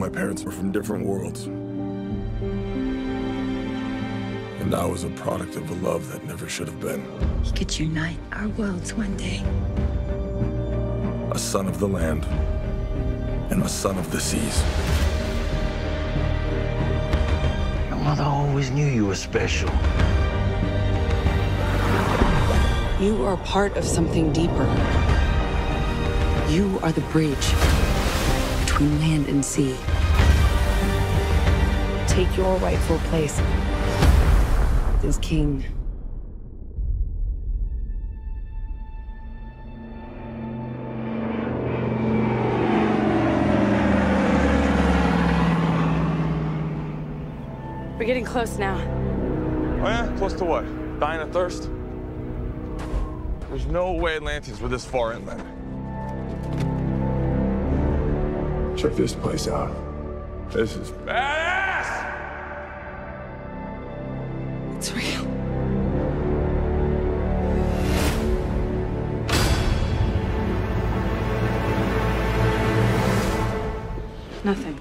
my parents were from different worlds. And I was a product of a love that never should have been. He could unite our worlds one day. A son of the land and a son of the seas. Your mother always knew you were special. You are part of something deeper. You are the bridge between land and sea. Take your rightful place as king. We're getting close now. Oh yeah? Close to what? Dying of thirst? There's no way Atlanteans were this far inland. Check this place out. This is Badass! It's real. Nothing.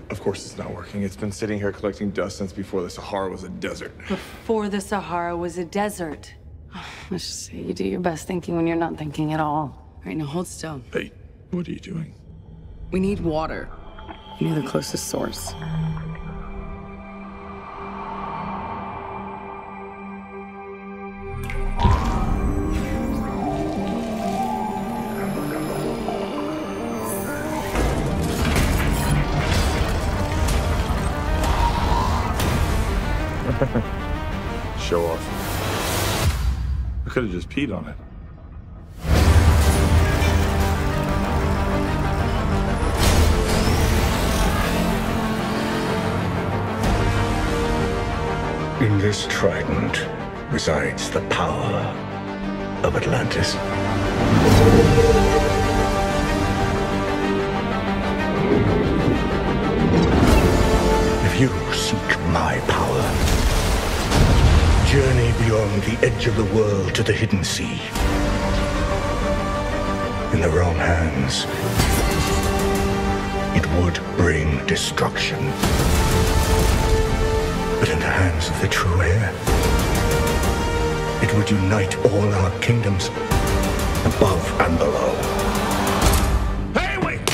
Of course it's not working. It's been sitting here collecting dust since before the Sahara was a desert. Before the Sahara was a desert. Let's just say you do your best thinking when you're not thinking at all. All right, now hold still. Hey, what are you doing? We need water. Near the closest source. Show off. I could have just peed on it. In this trident resides the power of Atlantis. If you seek my power, journey beyond the edge of the world to the hidden sea. In the wrong hands, it would bring destruction. But in the hands of the true heir, it would unite all our kingdoms, above and below. Hey, wait!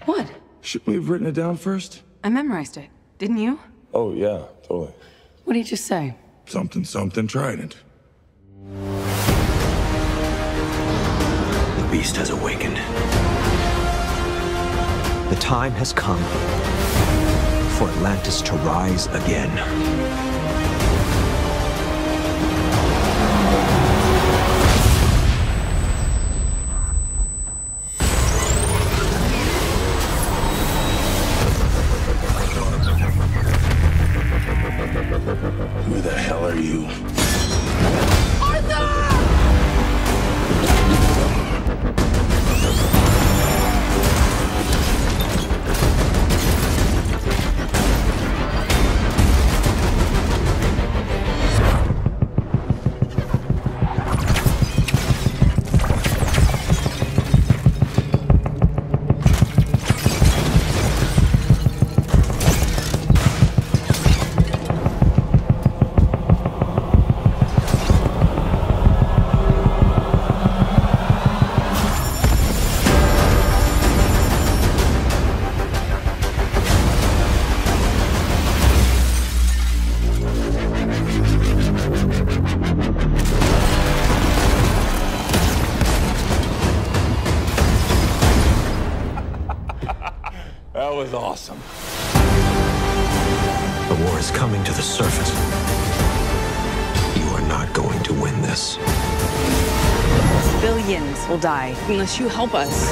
What? Shouldn't we have written it down first? I memorized it. Didn't you? Oh, yeah, totally. What did you just say? Something, something, trident. The beast has awakened. The time has come for Atlantis to rise again. Who the hell are you? That was awesome. The war is coming to the surface. You are not going to win this. Billions will die unless you help us.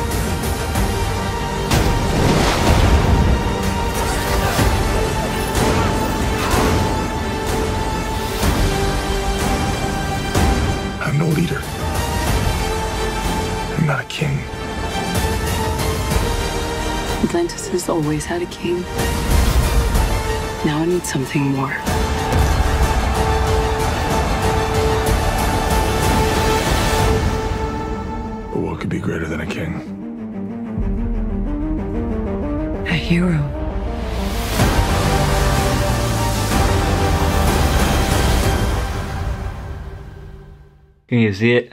I'm no leader. I'm not a king. Atlantis has always had a king. Now I need something more. But what could be greater than a king? hero. Can you see it?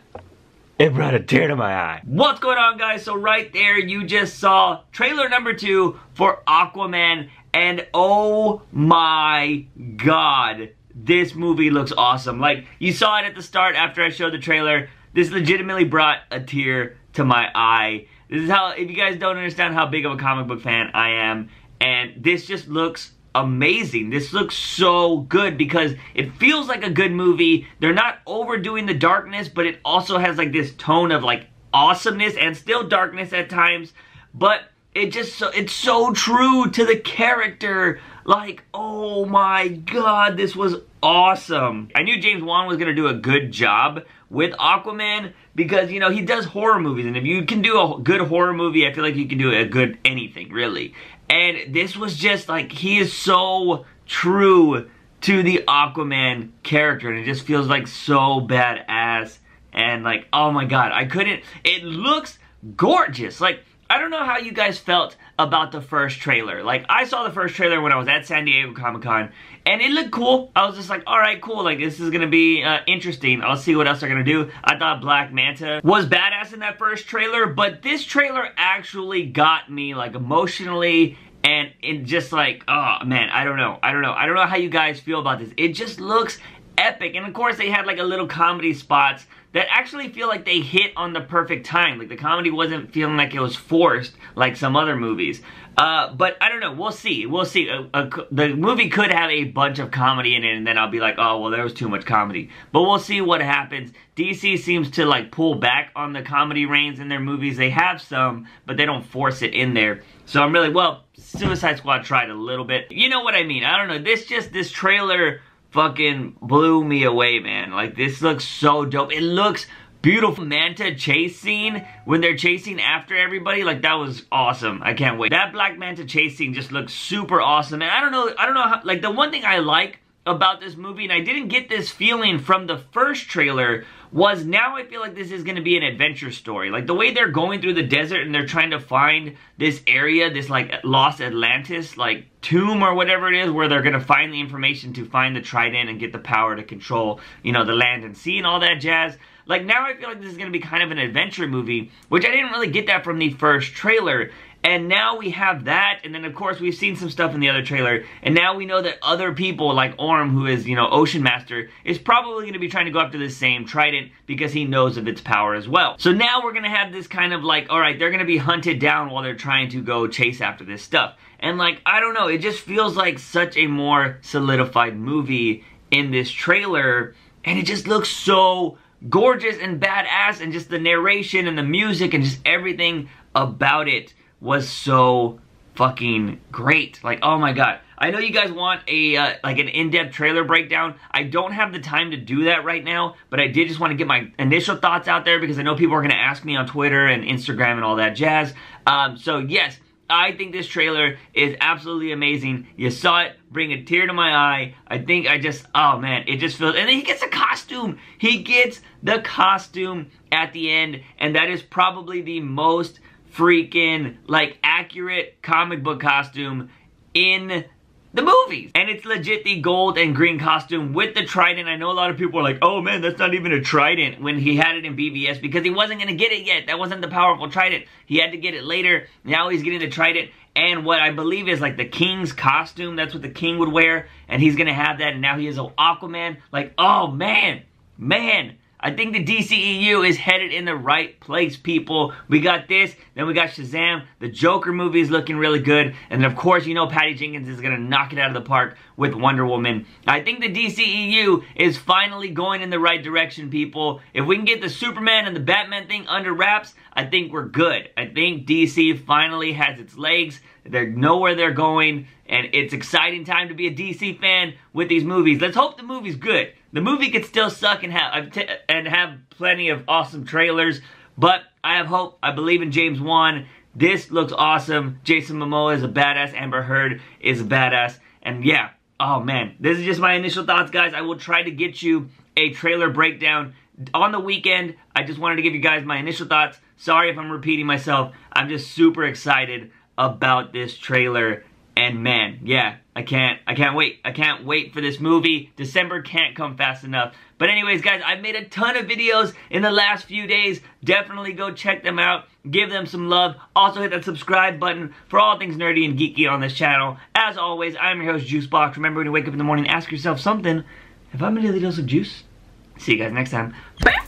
It brought a tear to my eye. What's going on, guys? So right there, you just saw trailer number 2 for Aquaman, and oh my god, this movie looks awesome. Like, you saw it at the start after I showed the trailer. This legitimately brought a tear to my eye. This is how, if you guys don't understand how big of a comic book fan I am, and this just looks amazing. This looks so good because it feels like a good movie. They're not overdoing the darkness, but it also has like this tone of like awesomeness and still darkness at times, but it's so true to the character. Like, oh my god, this was awesome. I knew James Wan was gonna do a good job with Aquaman because, you know, he does horror movies, and if you can do a good horror movie, I feel like you can do a good anything, really. And this was just like, he is so true to the Aquaman character, and it just feels like so badass. And like, oh my god, it looks gorgeous. Like, I don't know how you guys felt about the first trailer. Like, I saw the first trailer when I was at San Diego Comic-Con, and it looked cool. I was just like, alright, cool, like, this is gonna be interesting. I'll see what else they're gonna do. I thought Black Manta was badass in that first trailer, but this trailer actually got me, like, emotionally, and it just like, oh man, I don't know how you guys feel about this. It just looks epic. And of course, they had like a little comedy spots that actually feel like they hit on the perfect time. Like, the comedy wasn't feeling like it was forced like some other movies. But I don't know, we'll see. The movie could have a bunch of comedy in it, and then I'll be like, oh, well, there was too much comedy. But we'll see what happens. DC seems to like pull back on the comedy reins in their movies. They have some, but they don't force it in there. So I'm really, well, Suicide Squad tried a little bit. You know what I mean? I don't know, this trailer fucking blew me away, man. Like, this looks so dope. It looks beautiful. Manta chase scene when they're chasing after everybody, like, that was awesome. I can't wait. That Black Manta chase scene just looks super awesome. And I don't know how, like, the one thing I like about this movie, and I didn't get this feeling from the first trailer, was now I feel like this is going to be an adventure story. Like, the way they're going through the desert and they're trying to find this area, this like lost Atlantis like tomb or whatever it is, where they're going to find the information to find the trident and get the power to control, you know, the land and sea and all that jazz. Like, now I feel like this is going to be kind of an adventure movie, which I didn't really get that from the first trailer. And now we have that, and then of course we've seen some stuff in the other trailer, and now we know that other people like Orm, who is, you know, Ocean Master, is probably going to be trying to go after this same trident because he knows of its power as well. So now we're going to have this kind of like, alright, they're going to be hunted down while they're trying to go chase after this stuff. And like, I don't know, it just feels like such a more solidified movie in this trailer, and it just looks so gorgeous and badass, and just the narration and the music and just everything about it was so fucking great. Like, oh my god. I know you guys want a like an in-depth trailer breakdown. I don't have the time to do that right now, but I did just want to get my initial thoughts out there because I know people are going to ask me on Twitter and Instagram and all that jazz. So yes, I think this trailer is absolutely amazing. You saw it bring a tear to my eye. I think oh man, it just feels, and then he gets a costume. He gets the costume at the end, and that is probably the most freaking like accurate comic book costume in the movies. And it's legit the gold and green costume with the trident. I know a lot of people are like, oh man, that's not even a trident, when he had it in BVS, because he wasn't going to get it yet. That wasn't the powerful trident. He had to get it later. Now he's getting the trident and what I believe is like the king's costume. That's what the king would wear, and he's going to have that, and now he is an Aquaman. Like, oh man, I think the DCEU is headed in the right place, people. We got this, then we got Shazam. The Joker movie is looking really good. And then, of course, you know Patty Jenkins is going to knock it out of the park with Wonder Woman. I think the DCEU is finally going in the right direction, people. If we can get the Superman and the Batman thing under wraps, I think we're good. I think DC finally has its legs. They know where they're going, and it's exciting time to be a DC fan with these movies. Let's hope the movie's good. The movie could still suck and have plenty of awesome trailers, but I have hope. I believe in James Wan. This looks awesome. Jason Momoa is a badass. Amber Heard is a badass. And yeah, oh man, this is just my initial thoughts, guys. I will try to get you a trailer breakdown on the weekend. I just wanted to give you guys my initial thoughts. Sorry if I'm repeating myself. I'm just super excited about this trailer. And man, yeah, I can't wait. I can't wait for this movie. December can't come fast enough. But anyways, guys, I've made a ton of videos in the last few days. Definitely go check them out. Give them some love. Also hit that subscribe button for all things nerdy and geeky on this channel. As always, I'm your host, JUICEbox. Remember, when you wake up in the morning, ask yourself something. Have I made a daily dose of juice? See you guys next time. Bam!